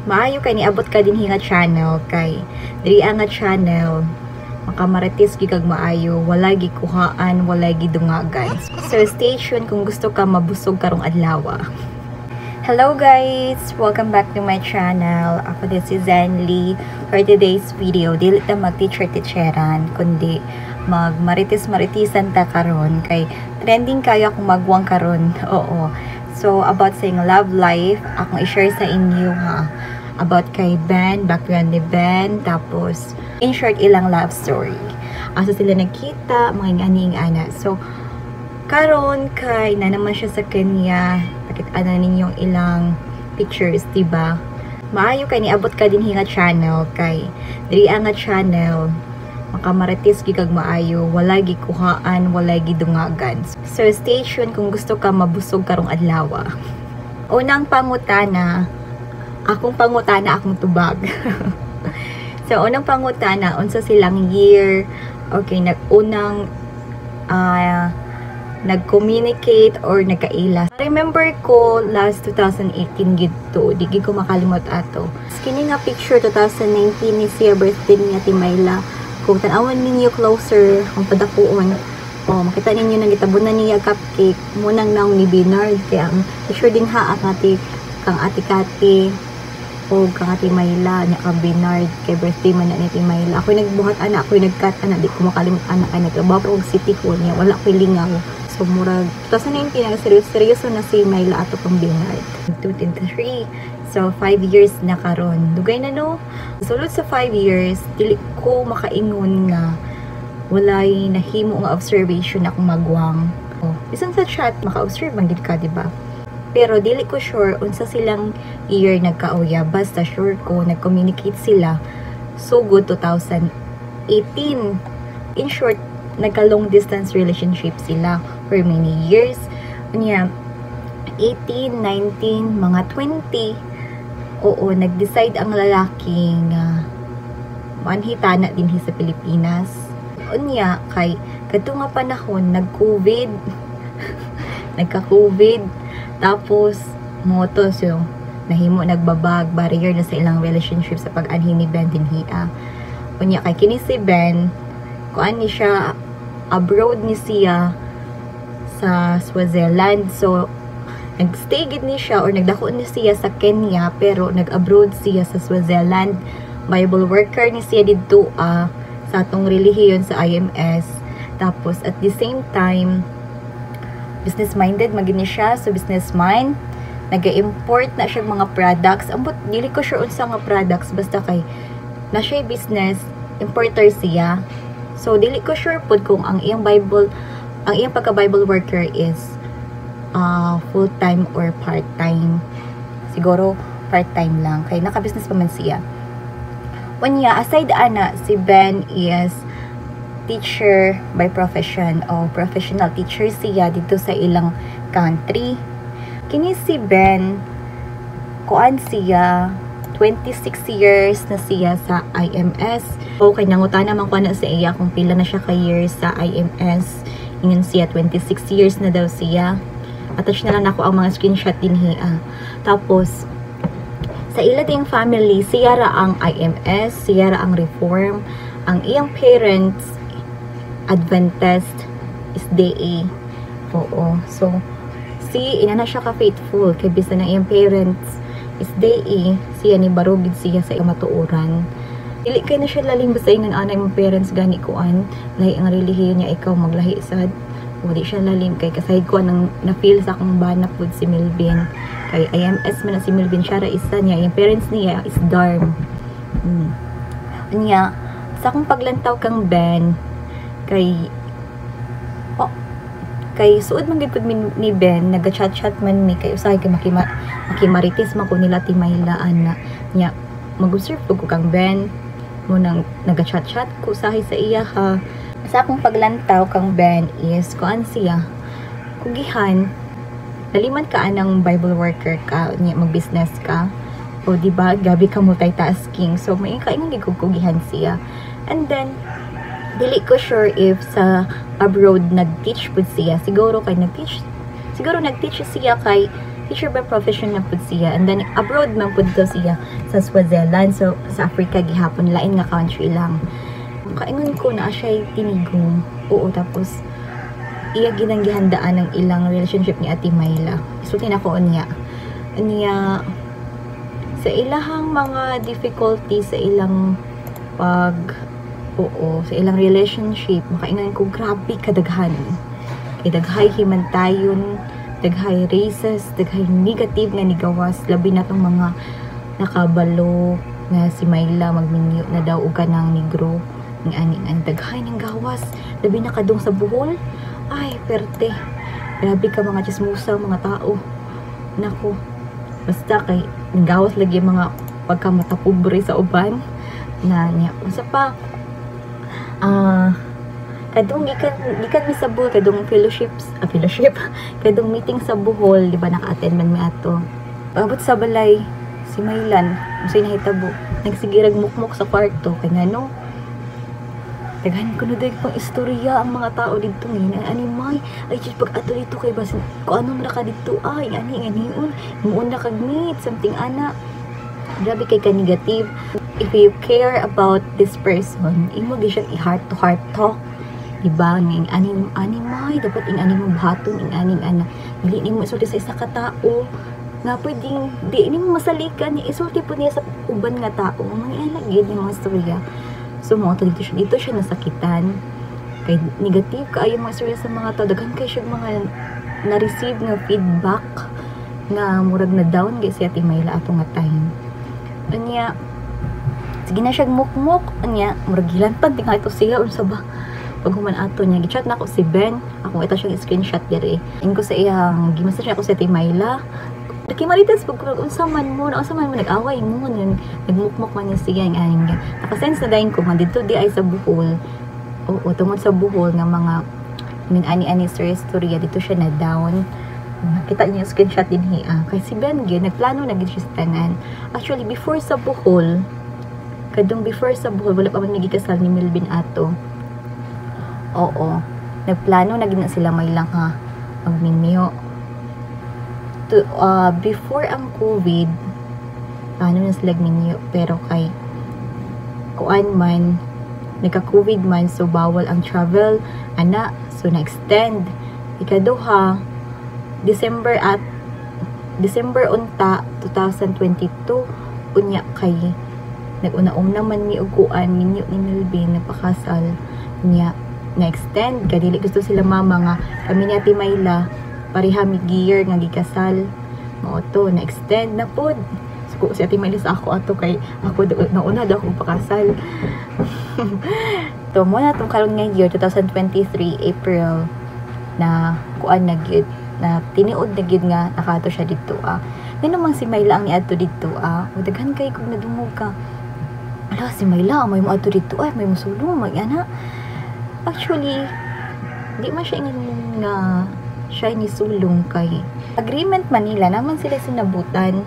Maayo kay niabot ka din nga channel kay diri nga channel makamarites gigag maayo, wala gikuhaan, wala gidungagan. So stay tuned kung gusto ka mabusog karong adlaw. Hello guys! Welcome back to my channel. Ako din si Zenly. For today's video, dili ta mag-teacher-teacheran, kundi mag-maritis-maritisan ta karon kay trending kayo akong magwang karon. Oo. So, about saying love life, akong i-share sa inyo ha. About kay Ben, background ni Ben, tapos, in short, ilang love story. Asa sila nagkita, mga nganing-ana. So, karon kay na naman siya sa Kenya, pakita ninyong ilang pictures, diba? Maayo kay niabot ka din nga channel kay diri nga channel makamarites gigag maayo, wala gikuhaan, wala gidungagan. So stay tuned kung gusto ka mabusog karong adlaw. Unang pangutana, akong tubag. So unang pangutana, unsa silang year, okay, unang nag-communicate or nagkaila. Remember ko last 2018 gito, di ko makalimot ato. Kini nga picture 2019 ni siya birthday niya Timayla. Kung tanawan ninyo closer, kung padakuon, makita ninyo nang gitabunan niya cupcake, munang naong ni Bernard. Kaya ang picture din ha ang kang ati Kati o kang ati Mayla niya ka Bernard kay birthday man na ni Timayla. Ako'y nagbuhat ana, ako'y nagkat ana, di ko makalimot ana kay nagtrabaho og city ko niya, wala ko'y lingaw. So, murag 2019 na seryoso na si Mayla ato kang Bernard. 2023. So, 5 years na karon. Dugay na no? Sulod sa 5 years, dili ko makaingon nga walay nahimo nga observation akong magwang. Bisan sa chat, maka-observe man gid ka, diba? Pero dili ko sure unsa silang year nagkauya. Basta sure ko nag-communicate sila. So good 2018. In short, nagka-long distance relationship sila for many years. Unya, 18, 19, mga 20, oo, nag-decide ang lalaki nga manhitana din sa Pilipinas. Unya, kay kadto nga panahon, nag-COVID, nagka-COVID, tapos, motos yung nahimo, nagbabag, barrier na sa ilang relationship sa pag-anhi ni Ben din hiya. Unya, kay kini si Ben, kuan ni siya abroad ni siya sa Swaziland. So nagstay gid ni siya or nagdako ni siya sa Kenya pero nag-abroad siya sa Swaziland. Bible worker ni siya didto sa atong relihiyon sa IMS. Tapos at the same time business minded magid ni siya, so business mind, nag-import na siya mga products. Ambot dili ko sure unsa nga products, basta kay na siya business importer siya. So, dili ko sure po kung ang iyang pagka-Bible worker is full-time or part-time. Siguro, part-time lang. Kaya naka-business pa man siya. Unya, aside ana, si Ben is teacher by profession o professional teacher siya dito sa ilang country. Kini si Ben, kuan siya, 26 years na siya sa IMS. Okay, nangutan naman ko na sa iya kung pila na siya ka-years sa IMS. Ingon siya, 26 years na daw siya. Attach na lang ako ang mga screenshot din hiya. Tapos, sa ila ding family, siya ra ang IMS, siya ra ang Reform. Ang iyang parents, Adventist, SDA. Oo. So, ina na siya ka-faithful. Kaya bisa ng iyang parents, SDA, siya ni barugid siya sa iyang matuuran. Dili kay na siya lalim basta ingon anay mong parents gani kuan lahi ang relihiyon niya ikaw maglahi sad. Wala siya lalim kay kasahig ko nang na-feel sa akong bana pud si Melvin. Kay IMS man na si Melvin siya ra isa niya, yung parents niya is Darm. Unya, sa akong paglantaw kang Ben kay suod man gid pud ni Ben, naga-chat-chat man ni kay usahay kay makimaritis man ko nila Timaylaan na nya mag-observe ko kang Ben mo nang naga-chat-chat ko usahay sa iya ha. Sa akong paglantaw kang Ben is kuan siya kugihan naliman ka anang Bible worker ka nya mag-business ka o di ba gabi ka multitasking, so may kaingon gid kugihan siya. And then dili ko sure if sa abroad nag-teach pud siya, siguro nag-teach siya kay teacher by profession na pud siya, and then abroad man pud to siya sa Swaziland, so sa Africa gihapon, lain nga country lang. Kaingon ko na siya tinigong, oo, tapos iya ginang gihandaan ng ilang relationship ni Ate Myla. Isutin ako niya sa ilahang mga difficulties sa ilang sa ilang relationship, makaingan ko grabe kadaghan. Kay daghay himantayon, daghay races, daghay negative nga nigawas, labi na tong mga nakabalo nga si Myla magminyo na daw og kanang negro ng ani daghay ning gawas, labi na kadung sa buhol. Ay, perte. Grabe ka mga chismusa, mga tao. Naku. Basta kay gawas lagi mga pagkamata pobre sa uban. Na niya. Basta pa, kadung gikan mi sa buhol, kadung fellowship, kadung meeting sa buhol, di ba naka-attend man mi ato. Paabot sa balay, si Mylan, kasi nahitabo, nagsigirag mukmuk sa kwarto, kaya no, daghan ko na dahil pang istorya ang mga tao dito ngayon. Ani may, ay just pag ato dito kay basin, kung ano na ka dito, ay, muun na kag-meet, something ana. Grabe kay ka negative. If you care about this person, imo di siya i-heart to heart talk. Diba? Ng ani may, dapat ani mo bahaton, ani ana. Dili nimo isulti sa isa ka tao. Nga pwedeng, di nimo masalikan, isulti po niya sa uban nga tao. Mga anak, gid yung mga istorya. So, dito siya nasakitan. Kay negative kaayo mga istorya sa mga tao. Daghan kay siya mga na-receive nga feedback nga murag na down kay si Ate Myla ato nga time. Anya, sige na siya mukmuk. Anya, murag gilantan tingala ito siya. Unsa ba? Pag human ato niya, gichat na ako si Ben. Ako ito siyang screenshot dire. Ingo sa iyang, gimasa siya ako si Ate Myla. Nakimaritas pag unsa man mo nag-away mo nagmukmuk man siya ang aning nakasense na dayon ko man dito di ay sa buhol. Oo, tungod sa buhol nga mga ani storya dito siya na down. Nakita niyo yung screenshot din hiya. Kay si Ben gyud nagplano na gid siya sa tanan. Actually before sa buhol wala pa man nagikasal ni Melvin ato. Oo, nagplano na gid na sila may lang ha magminyo. Before ang COVID, paano na sila minyo, pero kay kuan man, nagka-COVID man, so bawal ang travel, so na-extend. Ikaduha, December unta, 2022, unya kay, nag-una-una man mi uguan, minyo ni Melvin, napakasal, niya, na-extend, kadili gusto sila mama nga, kami ni Ate Myla, pareha mi gear nga gikasal mo to na-extend na pod. So, si Ate Myla sa ako ato kay ako nauna daw akong pakasal. To mo na tong karon nga year 2023 April na kuan na gyud na tiniod na gyud nga nakato siya dito Ngano man si Myla ang niadto dito daghan kay kung nadungog ka. Ala si Myla may mo adto dito may musulong may ana. Actually di man siya ingon nga siya ni sulong kay agreement Manila naman sila sinabutan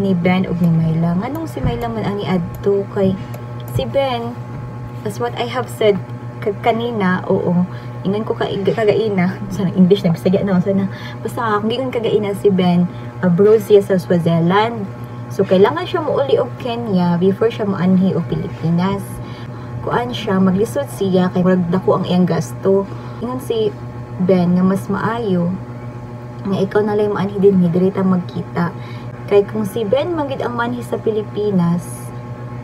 ni Ben ug ni Myla. Nganong si Myla man ani adto kay si Ben, as what I have said kanina, oo, ingon ko kagaina sa English na bisagya na sana basta ingon kagaina si Ben abroad siya sa Swaziland, so kailangan siya muuli og Kenya before siya moanhi og Pilipinas. Kuan siya maglisod siya kay murag dako ang iyang gasto. Ingon si Ben nga mas maayo nga ikaw na lang maanhi din direta magkita kay kung si Ben magid ang manhi sa Pilipinas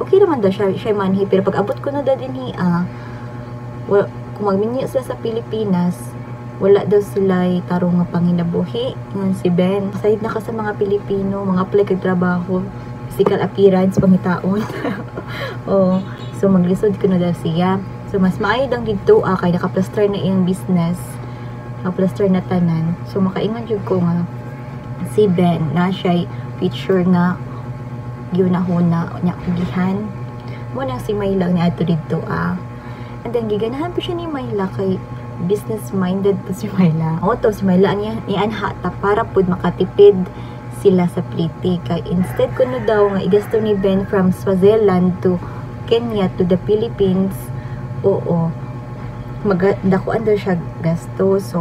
okay naman daw siya manhi, pero pag abot ko na daw din kung magminyo sila sa Pilipinas wala daw sila tarong nga panginabuhi ngon si Ben sayid na ka sa mga Pilipino mga apply kag trabaho physical appearance pangitaon. So maglisod ko na daw siya, so mas maayo dang dito kay naka-plaster na iyang business, plaster na tanan. So makaingon jud ko nga si Ben na siya feature na ginahuna nya gihan mo na si Myla ni ato dito and then giganahan pa siya ni Myla kay business minded po si Myla. To si Myla ni anha ta para pud makatipid sila sa plite kay instead kuno daw nga igasto ni Ben from Swaziland to Kenya to the Philippines, dakuan daw siya gasto, so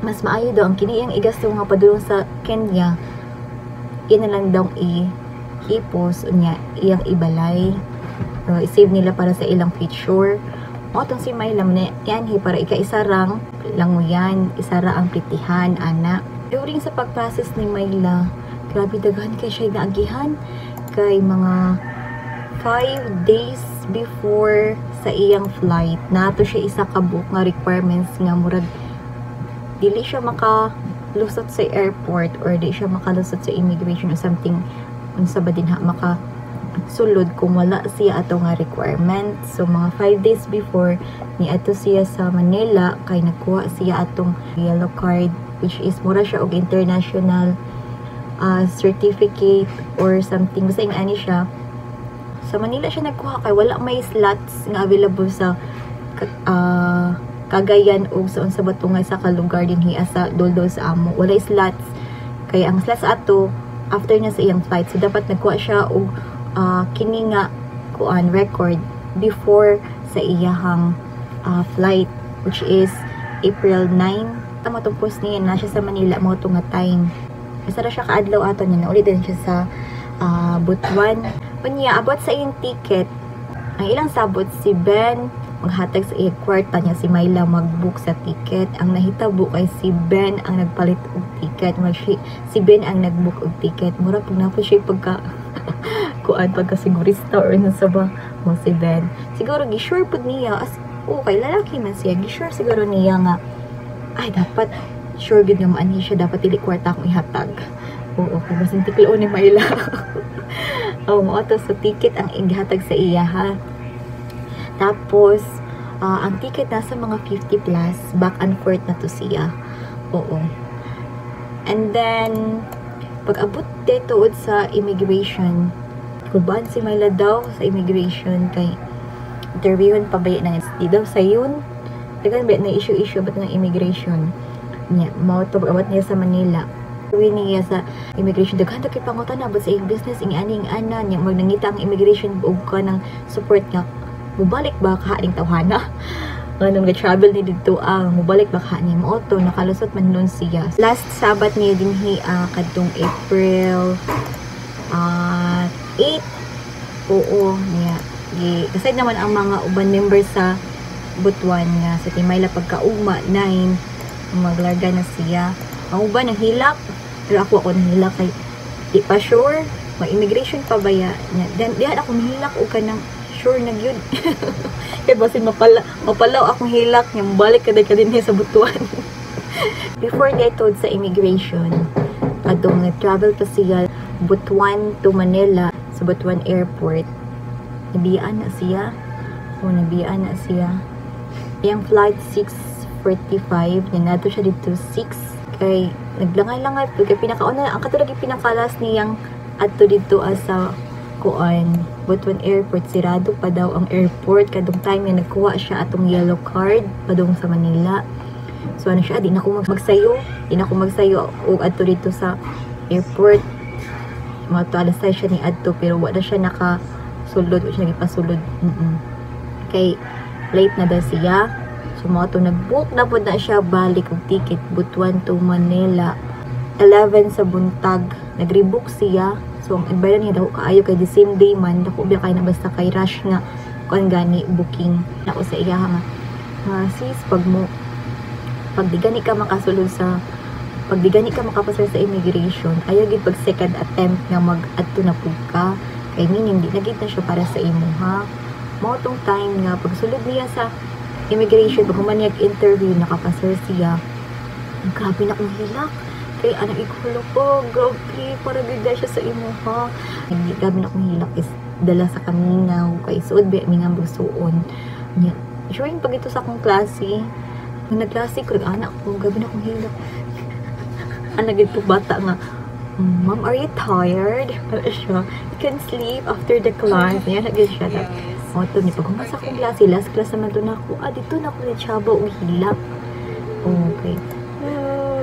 mas maayo daw ang kiniyang igasto nga padulong sa Kenya, yan na lang daw ihipos niya iyang ibalay, i-save nila para sa ilang future. O itong si Myla na yan para ika-isarang languyan, isara ang pritihan, ana. During sa pag-process ni Myla, grabe daghan kay siya naagihan kay mga 5 days before sa iyang flight. Nato siya isa ka book nga requirements nga murag dili siya makalusot sa airport or di siya makalusot sa immigration or something unsa ba din ha sulod kung wala siya ato nga requirement. So mga 5 days before ni ato siya sa Manila kay nagkuha siya atong yellow card, which is mura siya og international certificate or something, basta yung ani siya. Sa Manila siya nagkuha kay wala may slots nga available sa Cagayan o sa unsa ba tungay sa kalugar dinhi sa Doldol sa amo, wala slots. Kaya ang slots ato after na sa iyang flight, so dapat nagkuha siya og kini nga kuan record before sa iyahang flight, which is April 9. Tama tong post niya na siya sa Manila mo to nga time. Isa ra siya kaadlaw ato niya, ulit din siya sa Butuan. Unya abot sa iyang ticket, ang ilang sabot si Ben maghatag sa iyang kwarta niya, si Myla mag-book sa ticket. Ang nahitabo kay si Ben ang nagpalit og ticket, si Ben ang nag-book og ticket. Mura pag na po siya pagka kuan pagkasigurista or nasa ba mo si Ben. Siguro gisure pud niya as okay lalaki man siya, gisure siguro niya nga ay dapat sure gid nga maanhi siya, dapat dili kwarta akong ihatag. Oo, kay basin tiklo ni Myla. Oh, mo to sa ticket ang ihatag sa iya ha. Tapos ang ticket nasa mga 50 plus, back and forth na to siya. Oo. And then pag abot dito sa immigration, kulbaan si Myla daw sa immigration kay interviewin pa ba na di daw sa yun dagan ba na issue ba ng immigration niya mo to abot niya sa Manila. Interview niya sa immigration, daghan ta kay pangutan abot sa iyang business ing aning ana niya magnangita ang immigration og ka ng support nga mubalik ba ka aning tawhana nganong ga-travel ni dito ang mubalik ba ka ni mo to nakalusot man nun siya last Sabat niya dinhi kadtong April 8. Oo niya kasi naman ang mga uban members sa Butuan nga sa Myla pagkaugma 9 maglarga na siya. Ang uban nahilak pero ako nahilak kay di pa sure may immigration pa ba ya then diyan ako nahilak o kanang sure na gyud kay basin mapalaw akong hilak yung balik kada din sa Butuan. Before niya itod sa immigration kadong nag-travel pa siya Butuan to Manila sa Butuan Airport, nabiyaan na siya yung flight 6:45 na nato siya dito 6 kay naglangay-langay kay pinakauna ang katulad yung pinakalas niyang adto dito sa kuan Butuan Airport, sirado pa daw ang airport kadong time na nagkuha siya atong yellow card padung sa Manila. So ano siya, di na ako magsayo og adto dito sa airport. Alas 6 siya ni adto pero wala siya nakasulod, wala siya nagipasulod. Kay late na daw siya. So nag-book na po na siya balik og ticket Butuan to Manila 11 sa buntag, nag-rebook siya. So ang ibayan niya daw kaayo kay the same day man dako biya kay na basta kay rush nga kon gani booking nako sa iya nga sis pag di gani ka makasulod sa makapasar sa immigration ayaw gid pag second attempt nga mag-adto na pud ka kay meaning di na gid na siya para sa imo ha. Mao tong time nga pagsulod niya sa immigration pag human niya interview nakapasar siya, grabe na kong hilak kay anang ikulo po, grabe para gida siya sa imo ha. Grabe na akong hilak is dala sa kamingaw kay suod ba mingang bagsuon niya. Sure yung pag ito sa akong klase nung nagklase ko anak ko, grabe na akong hilak. Anak ito bata nga, Mom, are you tired? Ano siya? You can sleep after the class. Yan, nagin siya na. O, ito ni pag humasa akong klase, last class naman doon ako. Dito na ako ni Chaba o hilak. Okay.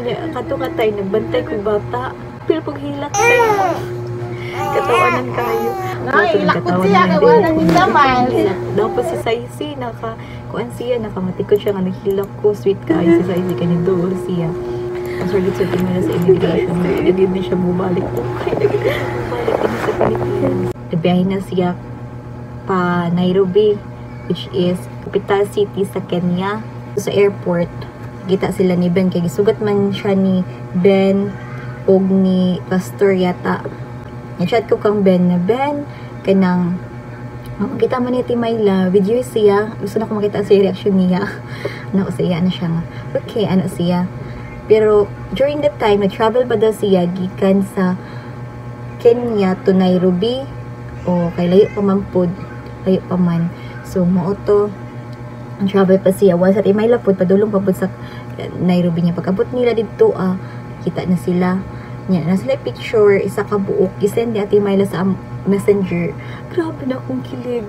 Kato-katay, nagbantay kong bata. Pero pag hilak tayo, katawanan kayo. lakot siya kay wala ning daman. Dapat si Saisi kuan siya nakamatikod siya nga naghilak ko sweet kaayo si Saisi kani duol siya. Ang sorry sa tingin sa immigration. Hindi na siya bumalik ko. Bumalik din sa Pilipinas. Nabiyahe na siya pa Nairobi, which is capital city sa Kenya. Sa airport, kita sila ni Ben kay gisugat man siya ni Ben og ni Pastor yata. Nag-chat ko kang Ben na Ben kanang makita man ni Timayla video siya, gusto na ko makita sa reaction niya. Ano siya na siya nga okay, ano siya, pero during that time nag-travel ba daw siya gikan sa Kenya to Nairobi o kay layo pa man pod, layo pa man, so moto ang travel pa siya once at Timayla pod padulong pa pod sa Nairobi niya. Pag-abot nila dito kita na sila niya na sila picture isa ka buok isend ni Ate Myla sa messenger. Grabe na akong kilig,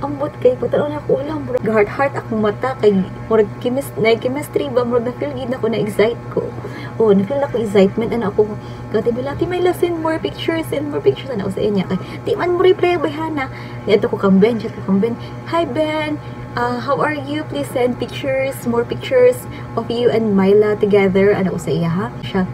ambot kay pagtanaw na ako wala murag heart akong mata kay murag chemistry ba murag na feel gid ako na excite ko na feel ako excitement ana ako Ate Myla send more pictures ana ko sa inya kay di man mo reply bayhana niadto ko kang Ben, chat ko kang Ben, hi Ben, how are you, please send more pictures of you and Myla together ana ko sa iya ha siya.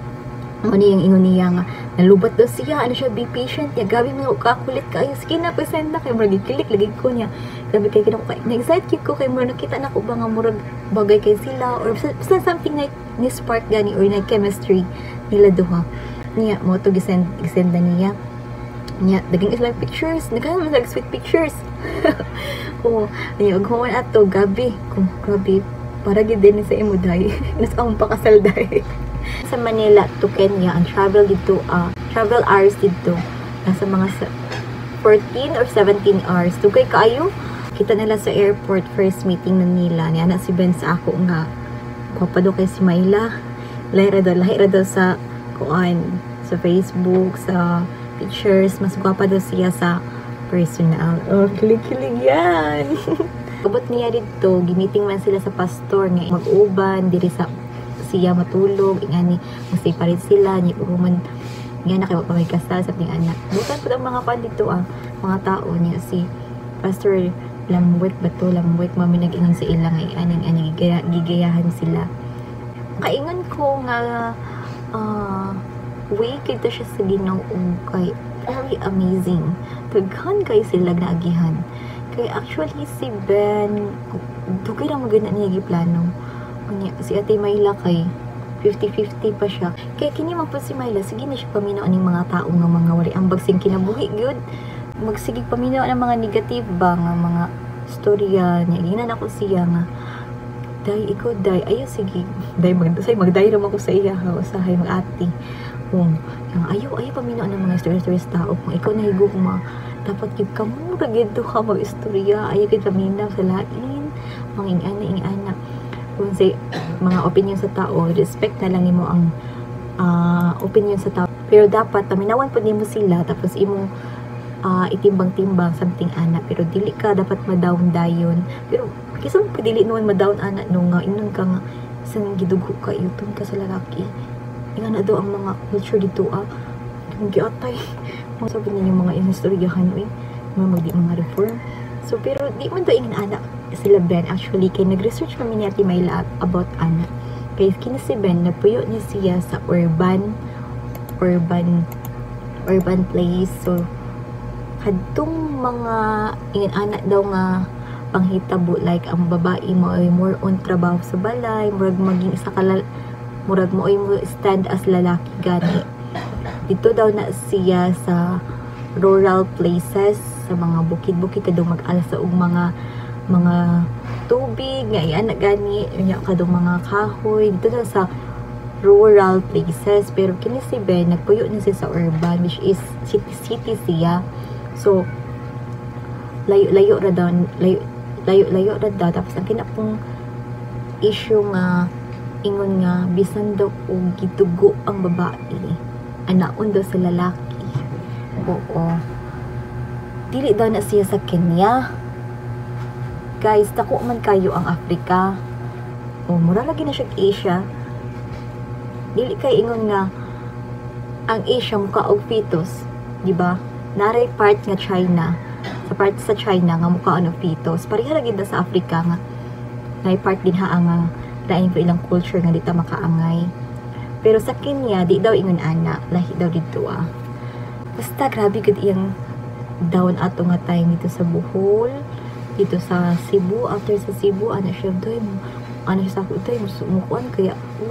Ano niyang ingon niya nga, nalubat daw siya, ano siya, be patient niya, gabi mga kakulit ka, ayos, present na, kay murag kilik, lagig ko niya, gabi kay na-excite ko, kay murag nakita na ko ba nga murag bagay kay sila, or something like ni-spark gani, or na-chemistry nila duha. Niya, mo to gisend na niya, daging is like pictures, nagkaroon like sweet pictures. Niya, ughuman ato, gabi, grabe, para gid din sa imo dahi, nasa akong pakasal dahi. Sa Manila to Kenya, ang travel hours dito nasa mga 14 or 17 hours. Tugay kaayo, kita nila sa airport, first meeting na nila niya na si Ben sa ako nga kwapa do kay si Myla, lahi ra daw sa kuan sa Facebook, sa pictures, mas kwapa daw siya sa personal. Kilig yan. Abot niya dito, gimiting man sila sa pastor nga mag-uban diri sa siya matulog, ingani magsiparit sila ni uman nga na kay wa pa may kasal sa ting anak. Bukan pud ang mga pan dito mga tao niya si Pastor Lamwet mami nag-ingon sa ilang ay aning gigayahan sila. Kaingon ko nga way kita siya sa Ginoo kay very amazing. Daghan kay sila naagihan. Kay actually si Ben dugay ra magana niya giplano. Si Ate Myla kay 50-50 pa siya. Kaya kini man po si Myla, sige na siya paminaw aning mga tao nga mga wari ang bagsing kinabuhi gyud. Magsigig paminaw ang mga negative ba nga mga storya niya. Ginan ako siya nga ikaw ayo sige magday ra ko sa iya ha usahay mag-ati. Yang ayo paminaw ang mga stories tao kung ikaw nahigo kung dapat gyud kamo ra gyud ka mag-istorya ayo gyud paminaw sa lain mangingana kung say mga opinion sa tao, respect na lang nimo ang opinion sa tao. Pero dapat paminawan po nimo sila tapos imong itimbang-timbang something ana, pero dili ka dapat ma-down dayon. Pero kasi mo dili noon ma-down ana nung inon ka nga isang gidugo ka yuton ka sa lalaki. Nga na daw ang mga culture dito yung giatay. Mga sabi niya yung mga istoryahan mga reform. So pero di man daw ingin anak sila Ben actually kay nag-research kami ni Ate Myla about anak. Kay kini si Ben napuyo niya siya sa urban place. So hadtong mga ingin anak daw nga panghitabo like ang babae mo ay more on trabaho sa balay, murag maging isa ka murag mo ay mo stand as lalaki gani. Dito daw na siya sa rural places, sa mga bukid-bukid kadong mag-alas sa mga tubig nga iyan gani nya kadong mga kahoy dito na sa rural places. Pero kini si Ben nagpuyo na siya sa urban which is city siya. So layo ra daw tapos ang kinapong issue nga ingon nga bisan daw og gitugo ang babae anaon daw sa lalaki. Oo, dili daw na siya sa Kenya. Guys, dako man kayo ang Africa. Mura lagi na siya Asia. Dili kay ingon nga ang Asia mukha og fetus, di ba? naray part nga China. Sa part sa China nga mukha ano fetus. Pareha lagi sa Africa nga. Naray part din ha nga lain ko ilang culture nga dita makaangay. Pero sa Kenya, di daw ingon ana, lahi daw dito Basta grabe gud iyang down ato nga time dito sa Bohol, dito sa Cebu, after sa Cebu, ano siya doy mo, ano siya sa ako doy, mukuan kaya ako,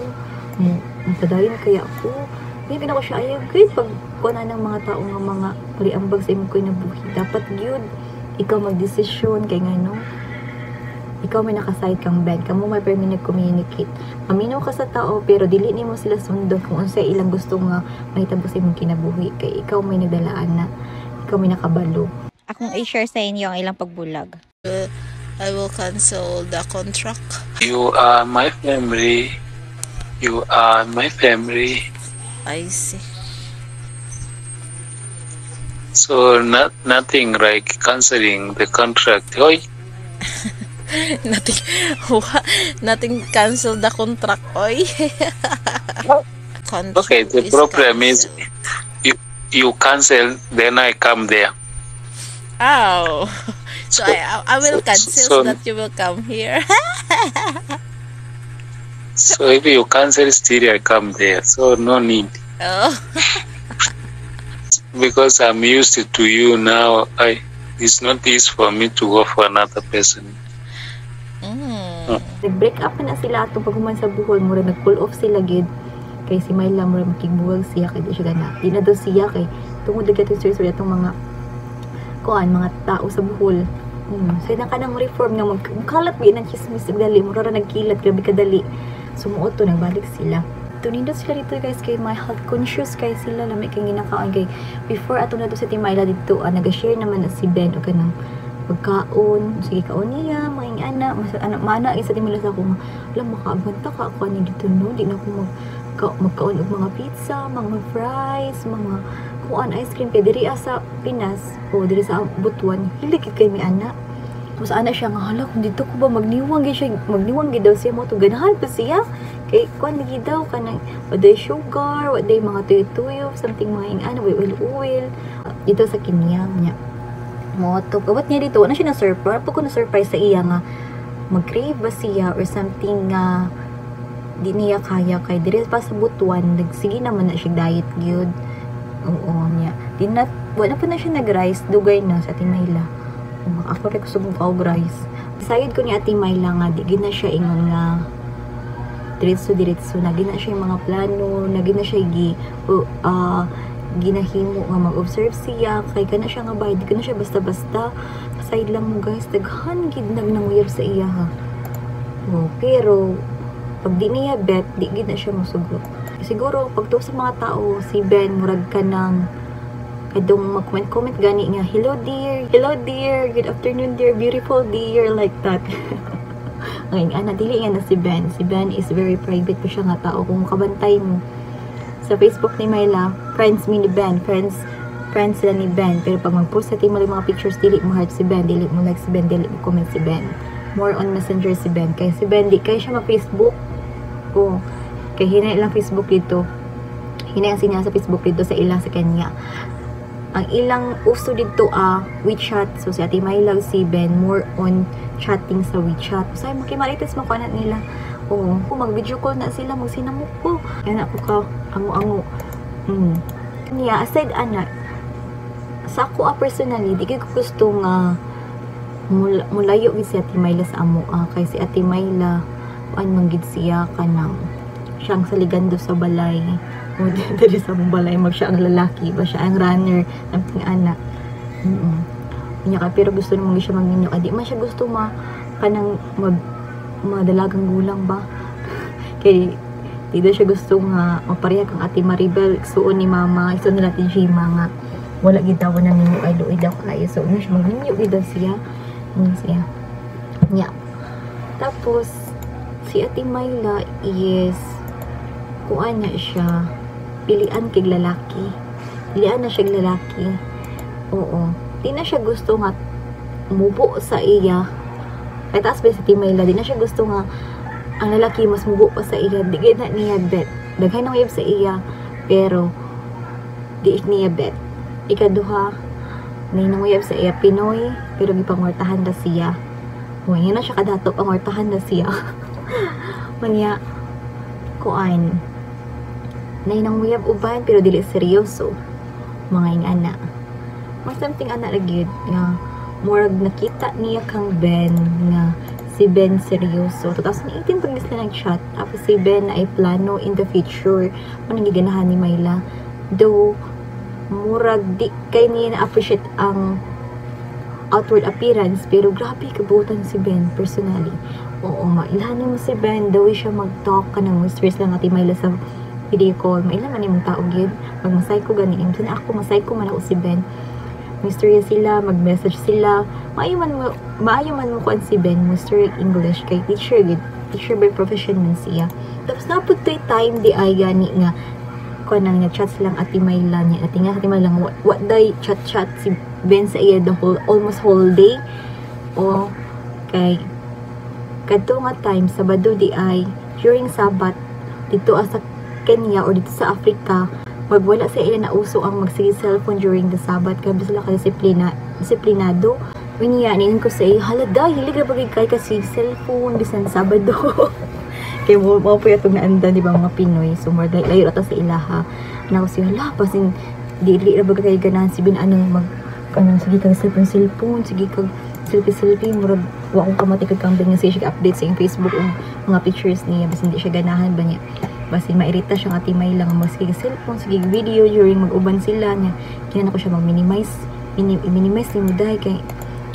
mapadayon kaya ako. Ngayon gina ko siya ayaw gud pag kuha ng mga tao nga mga paliambag sa imong ko'y nabuhi. Dapat gyud ikaw magdesisyon kay ngano. Ikaw may nakaside kang band, kamo may permanent communicate. Maminaw ka sa tao, pero dili nimo sila sundon kung unsa ilang gusto nga mahitabo sa imong kinabuhi. Kay ikaw may nagdalaan na, ikaw may nakabalo. Akong i-share sa inyo ang ilang pagbulag. I will cancel the contract. You are my family. You are my family. I see. So nothing like canceling the contract. Oy. Nothing cancel the contract, oy. Okay, the problem is you cancel, then I come there. Oh, so I will cancel so that you will come here. So if you cancel, still I come there. So no need. Oh. Because I'm used to you now. It's not easy for me to go for another person. Nag-break up na sila atong paghuman sa Bohol, mura nag-pull off sila gid. Kay si Myla mura makigbuwag siya kay di siya gana. Di na daw siya kay tungod dagat story atong mga mga tao sa Bohol. Say na kanang reform nga magkalat bi nang chismis dali, mura ra nagkilat grabe kadali. Sumuot to nagbalik sila. Tunindot sila dito guys kay my health conscious kay sila lami kay ginakaon kay before ato na to sa Team Myla dito nag-share naman na si Ben o kanang pagkaon, sige kaon niya, mga anak, mana isa din mula sa akong, alam, makaabanta ka ako ni dito no, di na ako magkaon og mga pizza, mga fries, mga kuan ice cream, kaya diri sa Pinas, o diri sa Butuan, hiligid kay mi anak. Tapos anak siya nga, hala, kung dito ko ba magniwang daw siya mo, to ganahan pa siya, kay kuan lagi daw, kanang, waday sugar, waday mga tuyo-tuyo, something mga oil, dito sa Kinyang niya. Moto, gawat niya dito, ano siya na-surprise? Pag ko na-surprise sa iya nga, mag-crave ba siya or something nga di niya kaya kay dire pa sa Butuan, nagsige naman na siya diet gyud. Oo niya. Wala pa na siya nag-rice, dugay na sa Ate Myla. Ako rin gusto mong kaog-rice. Sayod ko ni Ate Myla nga, di gina siya ingon nga diretso, naging na siya yung mga plano, naging na siya ginahimo nga mag-observe siya kay kana siya nga bayad, di kana siya basta-basta side lang mo guys, daghan gid nagnanguyab sa iya ha. Pero pag di niya bet, di gid na siya masugot. Siguro pag to sa mga tao si Ben murag ka ng kadong mag-comment gani nga, hello dear, good afternoon dear, beautiful dear, like that. Ngayon dili nga na si Ben is very private pa siya nga tao, kung makabantay mo sa Facebook ni Myla, friends ni Ben, friends sila ni Ben. Pero pag mag-post sa team mo mga pictures, dili mo heart si Ben, dili mo like si Ben, dili mo comment si Ben. More on messenger si Ben. Kaya si Ben, di kaya siya ma-Facebook. Kaya hinay lang Facebook dito. Hinay ang sinya sa Facebook dito sa ilang sa Kenya. Ang ilang uso dito WeChat. So si Ate Myla, si Ben, more on chatting sa WeChat. So ay makimarites mo kanat nila. Kung mag-video call na sila, magsinamok ko. Yan ako ka, ango-ango. Kanya, aside anak, sa ako personally, di ko gusto nga mulayo gid si Ate Myla sa amo. Kay si Ate Myla, manggid siya kanang siyang saligando sa balay. O dito sa balay, siya ang lalaki, ba siya ang runner ng anak. Kanya ka, pero gusto naman siya magninyo. Di man siya gusto kanang madalagang gulang ba kay di daw siya gusto nga mapareha kang Ate Maribel suon ni mama iso nila ti Jima nga wala gid daw na ninyo ay luoy daw kayo so ano siya magninyo gid daw siya nya. Tapos si Ate Myla is kuan niya siya pilian kay lalaki, pilian na siya lalaki. Di na siya gusto nga mubo sa iya. Kahit taas ba sa Ate Myla, di na siya gusto nga ang lalaki mas mubo pa sa iya. Di na niya bet. Daghay na wave sa iya. Pero, di niya bet. Ikaduha, nainunguyab sa iya Pinoy, pero gipangortahan na siya. Ngayon na siya kadato, pangortahan na siya. Manya, kuan, nainunguyab uban, pero dili seryoso. Mga ing ana. Mas something ana lagi nga, murag nakita niya kang Ben, nga si Ben seryoso. 2018 pag sila nag-chat, tapos si Ben ay plano in the future, managiganahan ni Myla. Though, murag di kay niya na-appreciate ang outward appearance, pero grabe kabutan si Ben personally. Oo, mailahanin mo si Ben, daw siya mag-talk ka ng stress lang natin Myla sa video call. Mailan man yung tao yun, pag masay ko ganin, sana ako masay ko man ako si Ben. Mystery sila, mag-message sila, maayo man mo kuan si Ben, Mr. English kay teacher by profession man siya. Tapos napud to'y time di ay gani nga kuan nang chat silang Ate Myla niya. Ate Myla lang what day chat si Ben sa iya the almost whole day. O kay kadto nga time Sabado di ay during Sabat dito sa Kenya or dito sa Africa, wala sa iya na uso ang magsige cellphone during the Sabbath. Grabe sila disiplinado. Winiyanin ko sa iya, halada, hilig na bagay kay kasi cellphone, bisan Sabado. Kaya mo po itong naanda, di ba, mga Pinoy. So, more like, layo ata sa ilaha. Na ko siya, hala, pasin, di na bagay kay ganahan, si Ben, sige kag cellphone, sige kag selfie, murag, wakong kamatikag kang Ben, nga siya update sa yung Facebook, mga pictures niya, bisan di siya ganahan ba niya. Basin mairita siyang Ate Myla nga sige cellphone, sige video during mag-uban sila niya. Kaya ko siya mag-minimize ni mo dahil kay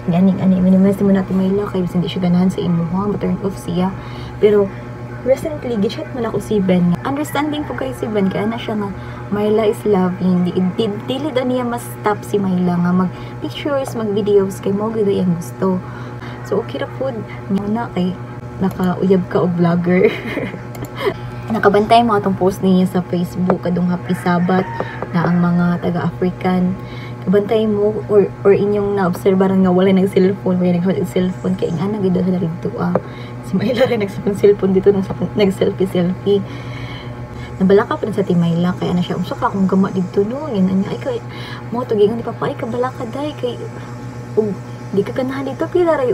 minimize mo na Ate Myla kay bisan di siya ganahan sa imo ha, ma-turn off siya. Pero recently gichat mo na ko si Ben nga understanding po kay si Ben kaya na siya nga Myla is loving, dili da niya mas stop si Myla nga mag pictures, mag videos kay mo gid ang gusto. So okay ra pud na kay nakauyab ka og vlogger. Nakabantay mo atong post niya sa Facebook kadung Happy Sabbath na ang mga taga-African. Kabantay mo or inyong naobserbaran nga wala nag-cellphone, wala nag-cellphone kay nga nagid sila dito si Myla rin nag-cellphone dito nag-selfie. Nabalaka pa rin sa Ate Myla kaya na siya umsaka akong gama dito no. Yan anya ay kay mo tugingan ni Papa ay kabalaka dai kay di ka ganahan dito, pilaray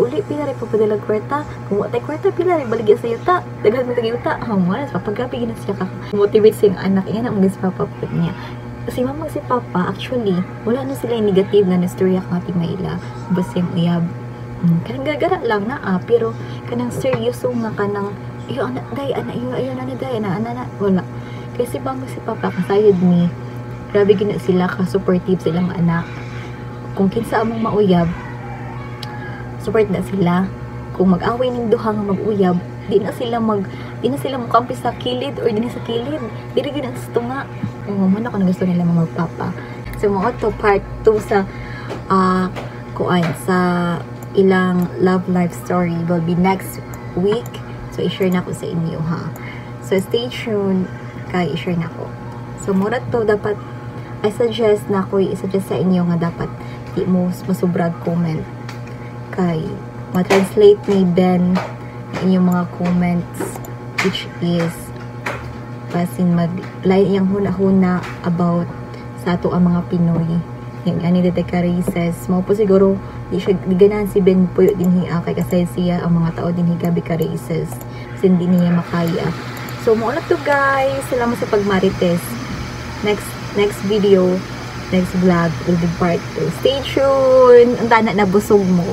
papadalag kwarta. Kung watay kwarta, pilaray baligya sa yuta. Daghan mo tagi yuta. Malas, papagabi na siya ka. Motivate siyang anak. Yan ang mga papa niya. Kasi mamang si Papa, actually, wala na sila yung negative na istorya kang Ate Myla. Basta yung uyab. Kanang gagara lang na pero kanang seryoso nga kanang iyo anak day, wala. Kasi mamang si Papa, kasayod ni, grabe gina sila, ka-supportive silang anak. Kung kinsa among mauyab, support na sila. Kung mag-away ning duha nga mag-uyab, di na sila magkampi sa kilid or din sa kilid. Dili gid ang gusto nga. Man ako na gusto nila magpapa. So mo to part 2 sa kuan sa ilang love life story will be next week. So i-share na ko sa inyo ha. So stay tuned kay i-share na ko. So mura to dapat i-suggest sa inyo nga dapat di mo masubrag comment kay ma-translate ni Ben inyong mga comments which is pasin mag-like yung huna-huna about sa ato ang mga Pinoy yung ani deta races mo po siguro di ganahan si Ben puyo din hiya kay kasay siya ang mga tao din higabi ka races kasi hindi niya makaya. So mo to guys, salamat sa pagmarites. Next video, next vlog will be part 2. Stay tuned. Ang tana na busog mo.